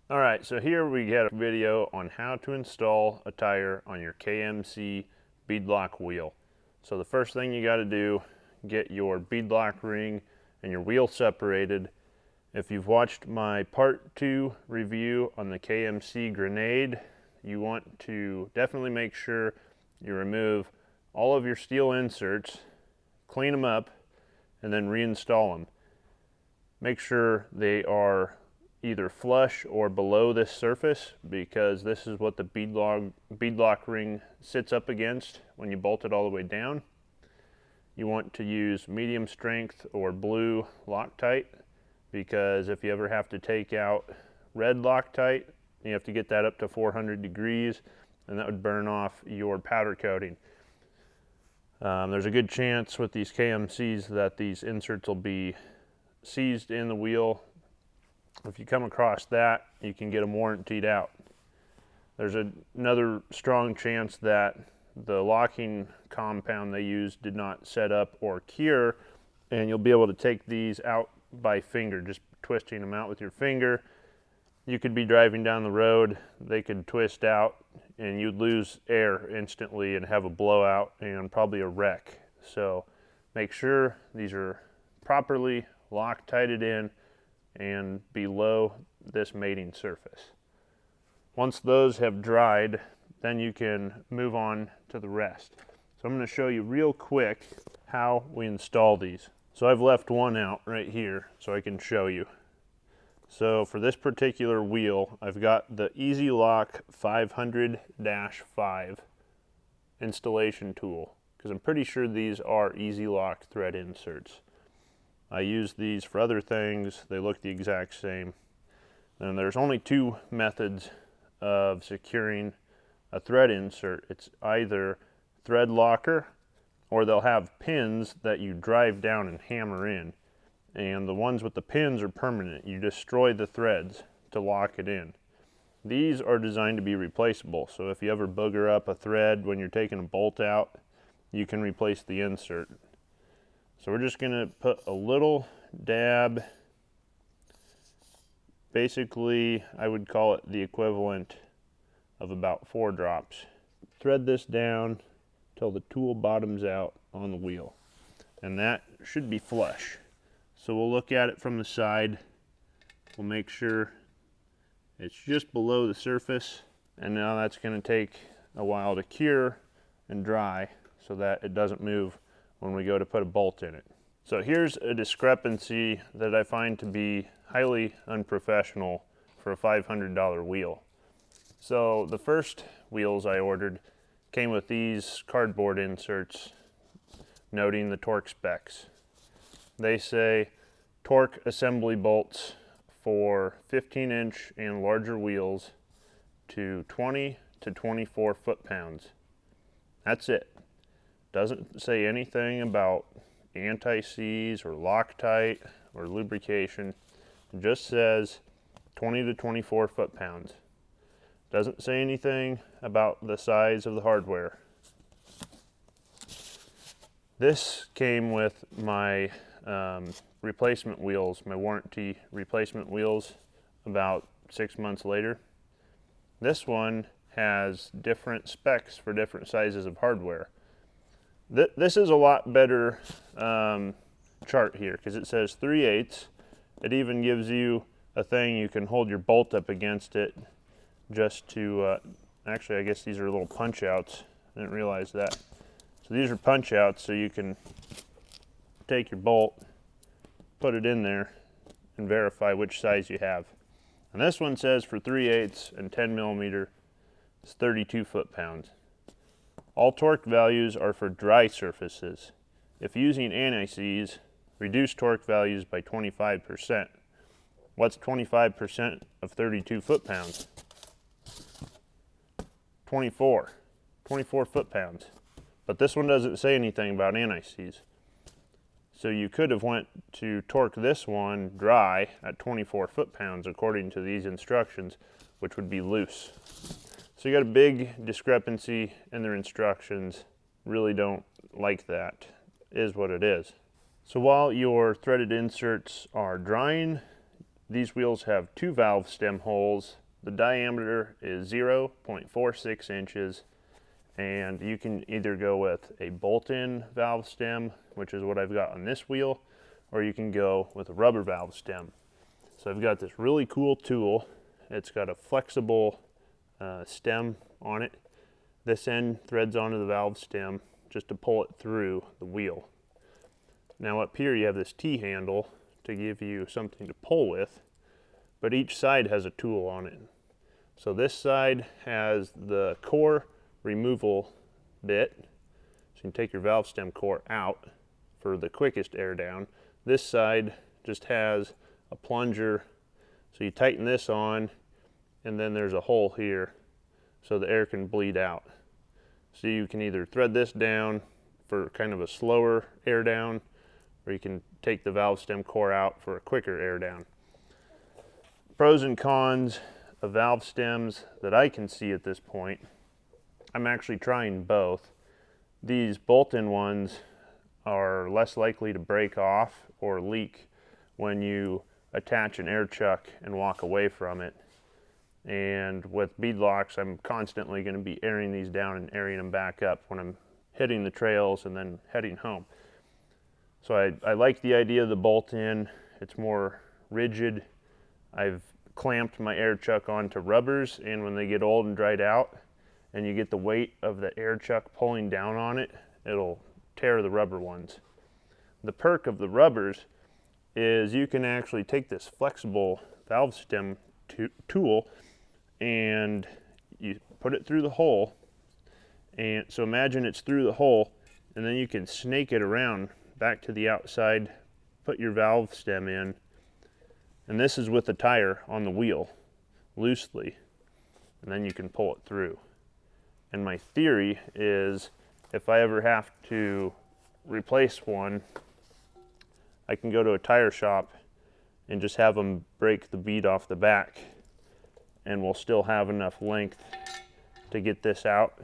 All right, so here we get a video on how to install a tire on your KMC beadlock wheel. So the first thing you got to do, get your beadlock ring and your wheel separated. If you've watched my part 2 review on the KMC grenade, you want to definitely make sure you remove all of your steel inserts, clean them up, and then reinstall them. Make sure they are either flush or below this surface, because this is what the beadlock ring sits up against when you bolt it all the way down. You want to use medium strength or blue Loctite, because if you ever have to take out red Loctite, you have to get that up to 400 degrees, and that would burn off your powder coating. There's a good chance with these KMCs that these inserts will be seized in the wheel. If you come across that, you can get them warrantied out. There's another strong chance that the locking compound they used did not set up or cure, and you'll be able to take these out by finger, just twisting them out with your finger. You could be driving down the road, they could twist out, and you'd lose air instantly and have a blowout and probably a wreck. So make sure these are properly Loctited in and below this mating surface. Once those have dried, then you can move on to the rest. So I'm going to show you real quick how we install these. So I've left one out right here so I can show you. So for this particular wheel, I've got the Easy Lock 500-5 installation tool, because I'm pretty sure these are Easy Lock thread inserts. I use these for other things. They look the exact same. And there's only two methods of securing a thread insert. It's either thread locker, or they'll have pins that you drive down and hammer in. And the ones with the pins are permanent. You destroy the threads to lock it in. These are designed to be replaceable. So if you ever booger up a thread when you're taking a bolt out, you can replace the insert. So we're just going to put a little dab, basically I would call it the equivalent of about 4 drops. Thread this down till the tool bottoms out on the wheel, and that should be flush. So we'll look at it from the side, we'll make sure it's just below the surface, and now that's going to take a while to cure and dry so that it doesn't move when we go to put a bolt in it. So here's a discrepancy that I find to be highly unprofessional for a $500 wheel. So the first wheels I ordered came with these cardboard inserts noting the torque specs. They say torque assembly bolts for 15-inch and larger wheels to 20 to 24 foot-pounds. That's it. Doesn't say anything about anti-seize or Loctite or lubrication. It just says 20 to 24 foot-pounds. Doesn't say anything about the size of the hardware. This came with my replacement wheels, my warranty replacement wheels, about 6 months later. This one has different specs for different sizes of hardware. This is a lot better chart here, because it says 3/8. It even gives you a thing you can hold your bolt up against it just to, actually I guess these are little punch outs. I didn't realize that. So these are punch outs, so you can take your bolt, put it in there, and verify which size you have. And this one says for 3/8 and 10 millimeter, it's 32 foot-pounds. All torque values are for dry surfaces. If using anti-seize, reduce torque values by 25%. What's 25% of 32 foot-pounds? 24 foot-pounds. But this one doesn't say anything about anti-seize. So you could have went to torque this one dry at 24 foot-pounds according to these instructions, which would be loose. So you got a big discrepancy in their instructions. Really don't like that. Is what it is. So while your threaded inserts are drying, These wheels have 2 valve stem holes. The diameter is 0.46 inches, and you can either go with a bolt-in valve stem, which is what I've got on this wheel, or you can go with a rubber valve stem. So I've got this really cool tool. It's got a flexible stem on it. This end threads onto the valve stem just to pull it through the wheel. Now up here you have this T-handle to give you something to pull with, but each side has a tool on it. So this side has the core removal bit, so you can take your valve stem core out for the quickest air down. This side just has a plunger, so you tighten this on, and then there's a hole here so the air can bleed out. So you can either thread this down for kind of a slower air down, or you can take the valve stem core out for a quicker air down. Pros and cons of valve stems that I can see at this point. I'm actually trying both. These bolt-in ones are less likely to break off or leak when you attach an air chuck and walk away from it. And with beadlocks, I'm constantly going to be airing these down and airing them back up when I'm hitting the trails and then heading home. So I like the idea of the bolt-in. It's more rigid. I've clamped my air chuck onto rubbers, and when they get old and dried out and you get the weight of the air chuck pulling down on it, it'll tear the rubber ones. The perk of the rubbers is you can actually take this flexible valve stem tool and you put it through the hole, and so imagine it's through the hole, and then you can snake it around back to the outside, put your valve stem in, and this is with the tire on the wheel loosely, and then you can pull it through. And my theory is if I ever have to replace one, I can go to a tire shop and just have them break the bead off the back, and we'll still have enough length to get this out,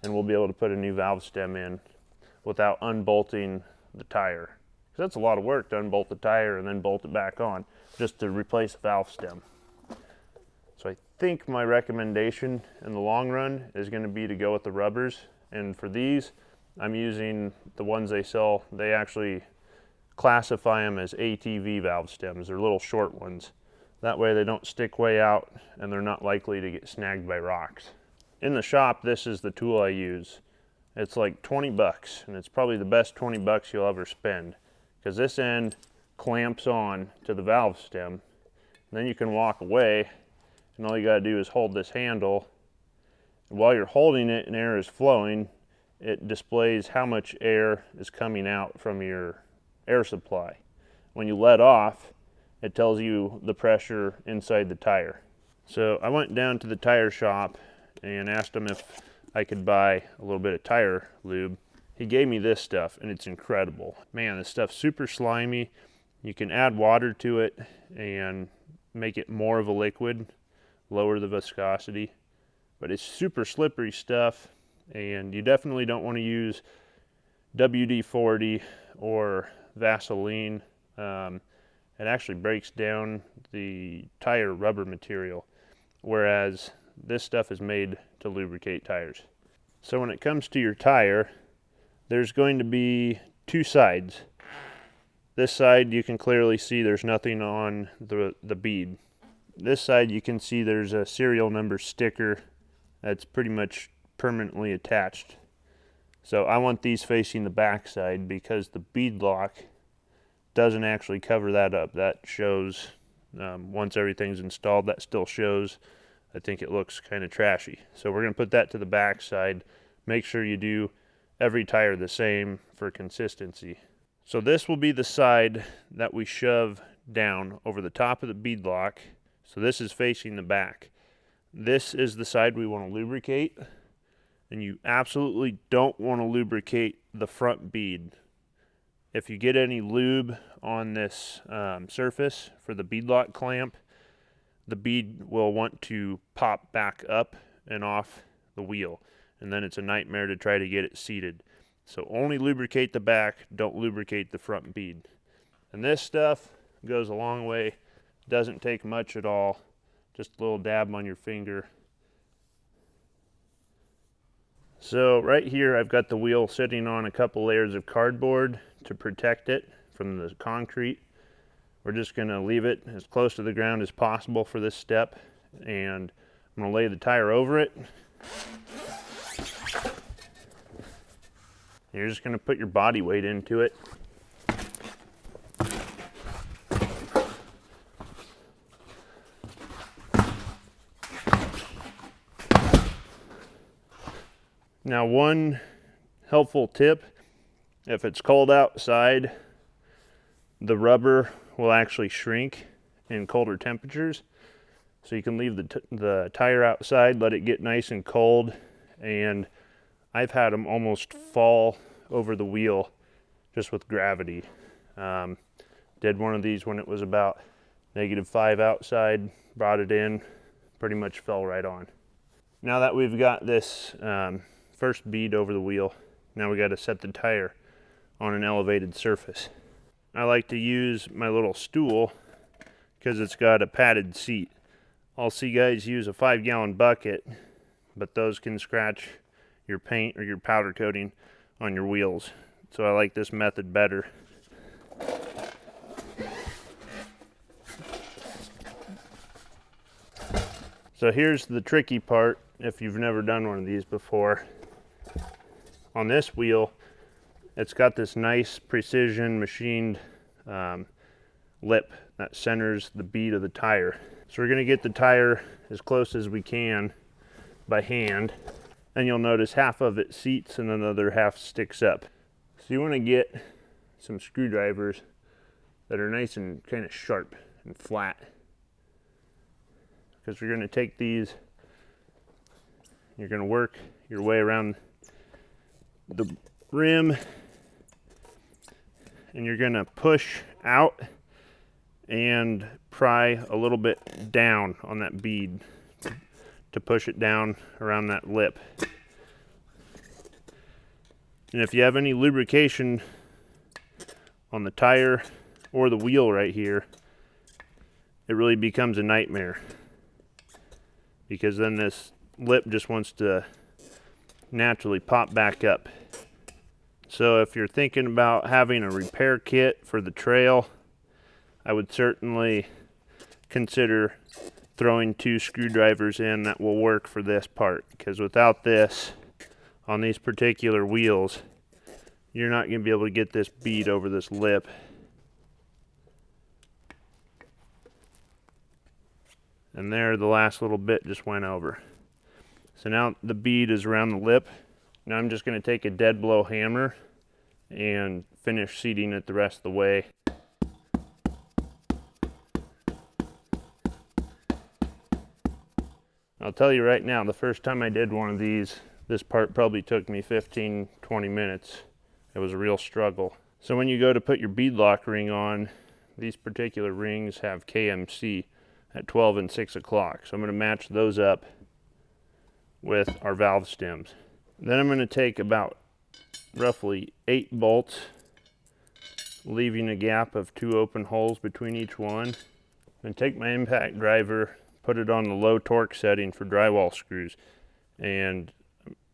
and we'll be able to put a new valve stem in without unbolting the tire. Because that's a lot of work to unbolt the tire and then bolt it back on just to replace a valve stem. So I think my recommendation in the long run is going to be to go with the rubbers, and for these I'm using the ones they sell. They actually classify them as ATV valve stems. They're little short ones. That way they don't stick way out and they're not likely to get snagged by rocks. In the shop, this is the tool I use. It's like 20 bucks, and it's probably the best 20 bucks you'll ever spend, because this end clamps on to the valve stem, and then you can walk away, and all you got to do is hold this handle, and while you're holding it and air is flowing, it displays how much air is coming out from your air supply. When you let off, it tells you the pressure inside the tire. So I went down to the tire shop and asked him if I could buy a little bit of tire lube. He gave me this stuff, and it's incredible. Man, this stuff's super slimy. You can add water to it and make it more of a liquid, lower the viscosity, but it's super slippery stuff, and you definitely don't want to use WD-40 or Vaseline. It actually breaks down the tire rubber material, whereas this stuff is made to lubricate tires. So when it comes to your tire, there's going to be 2 sides. This side you can clearly see there's nothing on the bead. This side you can see there's a serial number sticker that's pretty much permanently attached. So I want these facing the back side because the Beadlock doesn't actually cover that up. That shows, once everything's installed, that still shows. I think it looks kind of trashy. So we're going to put that to the back side. Make sure you do every tire the same for consistency. So this will be the side that we shove down over the top of the Beadlock. So this is facing the back. This is the side we want to lubricate, and you absolutely don't want to lubricate the front bead. If you get any lube on this surface for the Beadlock clamp, the bead will want to pop back up and off the wheel, and then it's a nightmare to try to get it seated. So only lubricate the back, don't lubricate the front bead. And this stuff goes a long way Doesn't take much at all, just a little dab on your finger. So right here I've got the wheel sitting on a couple layers of cardboard to protect it from the concrete. We're just going to leave it as close to the ground as possible for this step, and I'm going to lay the tire over it. You're just going to put your body weight into it. Now, one helpful tip, if it's cold outside, the rubber will actually shrink in colder temperatures. So you can leave the tire outside, let it get nice and cold, and I've had them almost fall over the wheel just with gravity. Did one of these when it was about -5 outside, brought it in, pretty much fell right on. Now that we've got this first bead over the wheel, now we got to set the tire on an elevated surface. I like to use my little stool because it's got a padded seat. I'll see guys use a 5-gallon bucket, but those can scratch your paint or your powder coating on your wheels. So I like this method better. So here's the tricky part if you've never done one of these before. On this wheel, it's got this nice precision machined lip that centers the bead of the tire. So we're going to get the tire as close as we can by hand, and you'll notice half of it seats and then the other half sticks up. So you want to get some screwdrivers that are nice and kind of sharp and flat, because we're going to take these, you're going to work your way around the rim, and you're going to push out and pry a little bit down on that bead to push it down around that lip. And if you have any lubrication on the tire or the wheel right here, it really becomes a nightmare, because then this lip just wants to naturally pop back up. So if you're thinking about having a repair kit for the trail, I would certainly consider throwing 2 screwdrivers in that will work for this part, because without this, on these particular wheels, you're not going to be able to get this bead over this lip. And there, the last little bit just went over. So now the bead is around the lip. Now I'm just going to take a dead blow hammer and finish seating it the rest of the way. I'll tell you right now, the first time I did one of these, this part probably took me 15-20 minutes. It was a real struggle. So when you go to put your beadlock ring on, these particular rings have KMC at 12 and 6 o'clock. So I'm going to match those up with our valve stems. Then I'm going to take about roughly 8 bolts, leaving a gap of 2 open holes between each one. And take my impact driver, put it on the low torque setting for drywall screws, and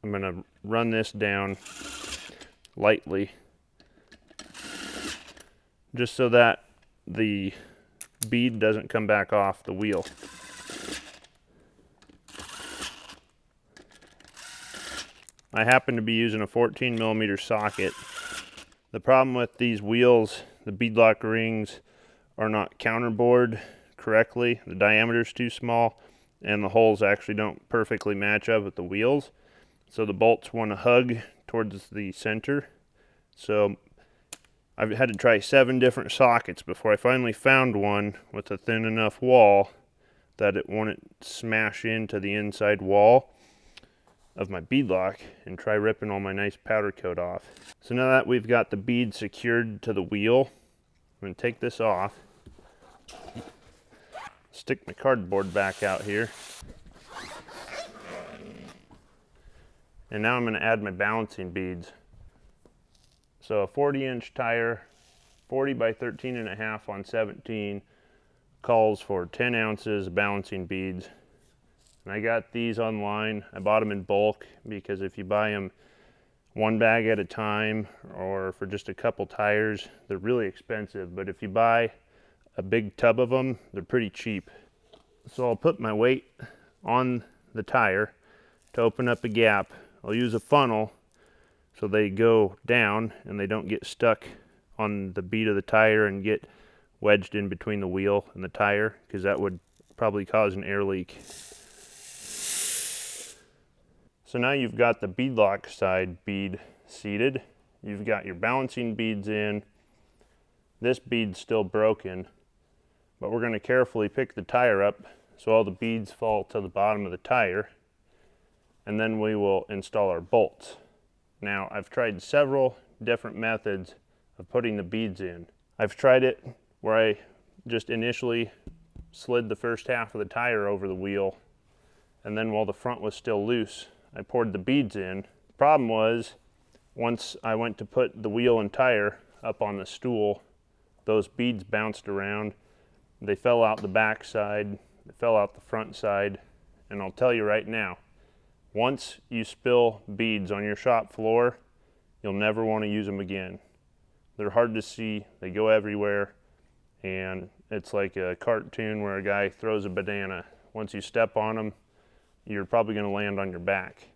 I'm going to run this down lightly, just so that the bead doesn't come back off the wheel. I happen to be using a 14mm socket. The problem with these wheels, the beadlock rings are not counterbored correctly. The diameter is too small, and the holes actually don't perfectly match up with the wheels. So the bolts want to hug towards the center. So I've had to try 7 different sockets before I finally found one with a thin enough wall that it wouldn't smash into the inside wall of my beadlock and try ripping all my nice powder coat off. So now that we've got the bead secured to the wheel, I'm going to take this off, stick my cardboard back out here, and now I'm going to add my balancing beads. So a 40-inch tire, 40 by 13.5 on 17, calls for 10 ounces of balancing beads. And I got these online. I bought them in bulk because if you buy them one bag at a time or for just a couple tires, they're really expensive. But if you buy a big tub of them, they're pretty cheap. So I'll put my weight on the tire to open up a gap. I'll use a funnel so they go down and they don't get stuck on the bead of the tire and get wedged in between the wheel and the tire, because that would probably cause an air leak. So now you've got the beadlock side bead seated. You've got your balancing beads in. This bead's still broken, but we're going to carefully pick the tire up so all the beads fall to the bottom of the tire, and then we will install our bolts. Now, I've tried several different methods of putting the beads in. I've tried it where I just initially slid the first half of the tire over the wheel, and then while the front was still loose, I poured the beads in. The problem was, once I went to put the wheel and tire up on the stool, those beads bounced around. They fell out the back side, they fell out the front side, and I'll tell you right now, once you spill beads on your shop floor, you'll never want to use them again. They're hard to see, they go everywhere, and it's like a cartoon where a guy throws a banana. Once you step on them, you're probably going to land on your back.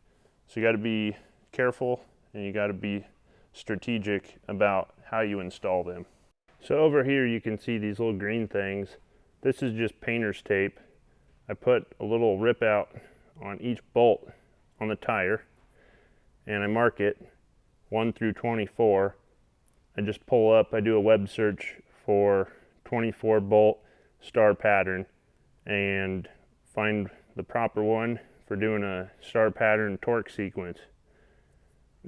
So you got to be careful and you got to be strategic about how you install them. So over here you can see these little green things. This is just painter's tape. I put a little rip out on each bolt on the tire and I mark it 1 through 24. I just pull up, I do a web search for 24 bolt star pattern and find the proper one for doing a star pattern torque sequence.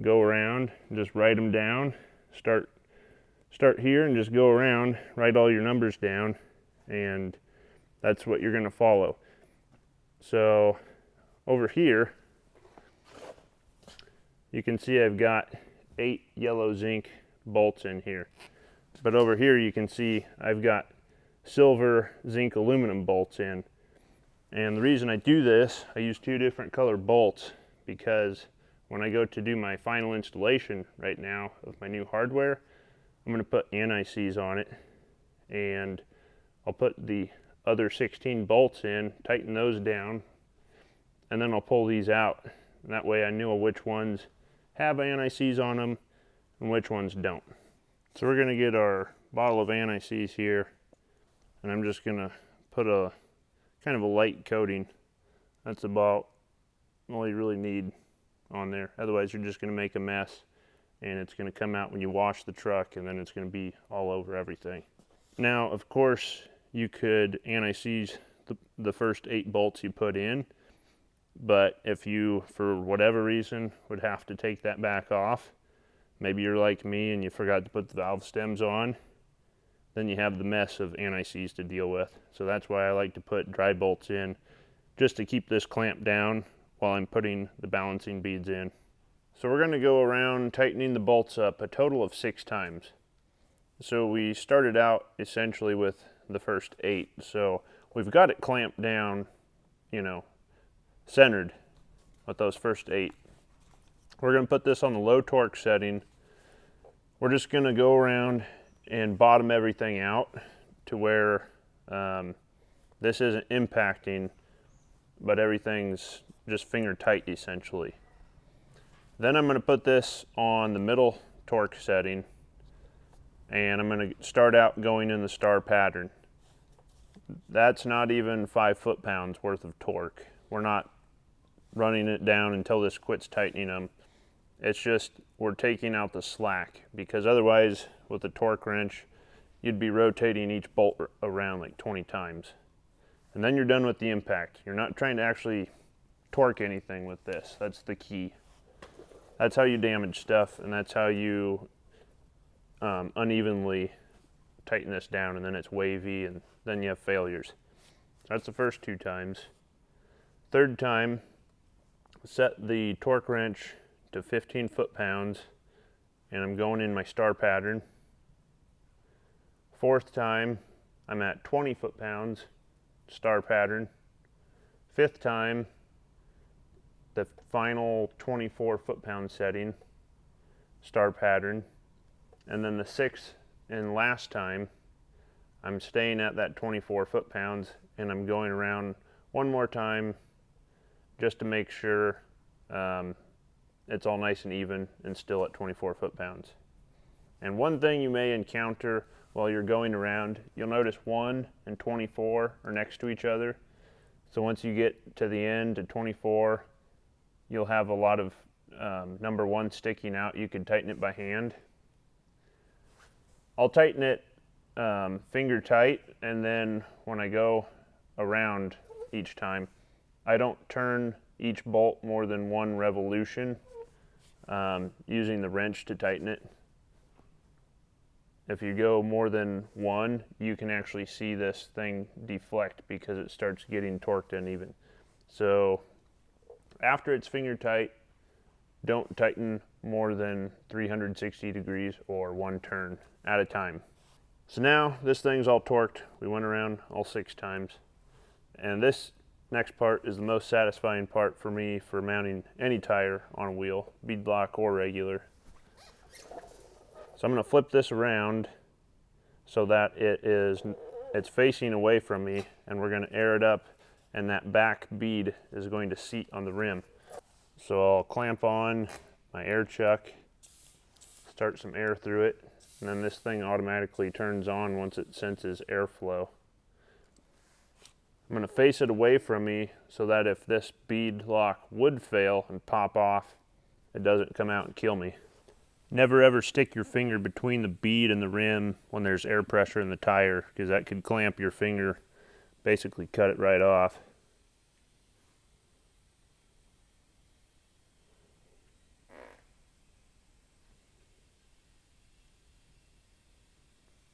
Go around, just write them down. Start here and just go around, write all your numbers down, and that's what you're going to follow. So over here, you can see I've got 8 yellow zinc bolts in here. But over here you can see I've got silver zinc aluminum bolts in. And the reason I do this, I use 2 different color bolts because when I go to do my final installation right now of my new hardware, I'm going to put anti-seize on it, and I'll put the other 16 bolts in, tighten those down, and then I'll pull these out. And that way I know which ones have anti-seize on them and which ones don't. So we're going to get our bottle of anti-seize here, and I'm just going to put a kind of a light coating. That's about all you really need on there. Otherwise you're just going to make a mess and it's going to come out when you wash the truck, and then it's going to be all over everything. Now of course you could anti-seize the first 8 bolts you put in, but if you for whatever reason would have to take that back off, maybe you're like me and you forgot to put the valve stems on, then you have the mess of anti-seize to deal with. So that's why I like to put dry bolts in, just to keep this clamp down while I'm putting the balancing beads in. So we're going to go around tightening the bolts up a total of 6 times. So we started out essentially with the first 8. So we've got it clamped down, you know, centered with those first 8. We're going to put this on the low torque setting. We're just going to go around and bottom everything out to where this isn't impacting, but everything's just finger tight essentially. Then I'm going to put this on the middle torque setting, and I'm going to start out going in the star pattern. That's not even 5 foot-pounds worth of torque. We're not running it down until this quits tightening them. It's just we're taking out the slack, because otherwise with the torque wrench you'd be rotating each bolt around like 20 times. And then you're done with the impact. You're not trying to actually torque anything with this. That's the key. That's how you damage stuff, and that's how you unevenly tighten this down, and then it's wavy, and then you have failures. That's the first 2 times. Third time, set the torque wrench to 15 foot-pounds, and I'm going in my star pattern. Fourth time, I'm at 20 foot-pounds, star pattern. 5th time, the final 24 foot-pound setting, star pattern. And then the 6th and last time, I'm staying at that 24 foot-pounds, and I'm going around one more time just to make sure it's all nice and even and still at 24 foot-pounds. And one thing you may encounter while you're going around, you'll notice 1 and 24 are next to each other. So once you get to the end at 24, you'll have a lot of number 1 sticking out. You can tighten it by hand. I'll tighten it finger tight, and then when I go around each time, I don't turn each bolt more than 1 revolution, using the wrench to tighten it. If you go more than 1, you can actually see this thing deflect because it starts getting torqued uneven. So after it's finger tight, don't tighten more than 360 degrees or 1 turn at a time. So now this thing's all torqued. We went around all 6 times. And this next part is the most satisfying part for me for mounting any tire on a wheel, beadlock or regular. So I'm going to flip this around so that it's facing away from me, and we're going to air it up, and that back bead is going to seat on the rim. So I'll clamp on my air chuck, start some air through it, and then this thing automatically turns on once it senses airflow. I'm going to face it away from me so that if this bead lock would fail and pop off, it doesn't come out and kill me. Never ever stick your finger between the bead and the rim when there's air pressure in the tire, because that could clamp your finger, basically cut it right off.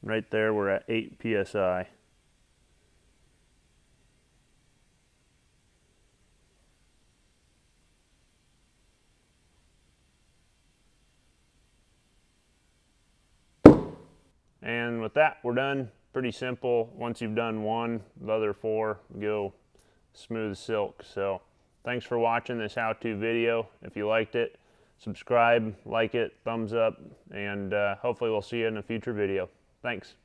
Right there, we're at 8 psi. And with that, we're done. Pretty simple. Once you've done 1, the other 4 go smooth silk. So thanks for watching this how-to video. If you liked it, subscribe, like it, thumbs up, and hopefully we'll see you in a future video. Thanks.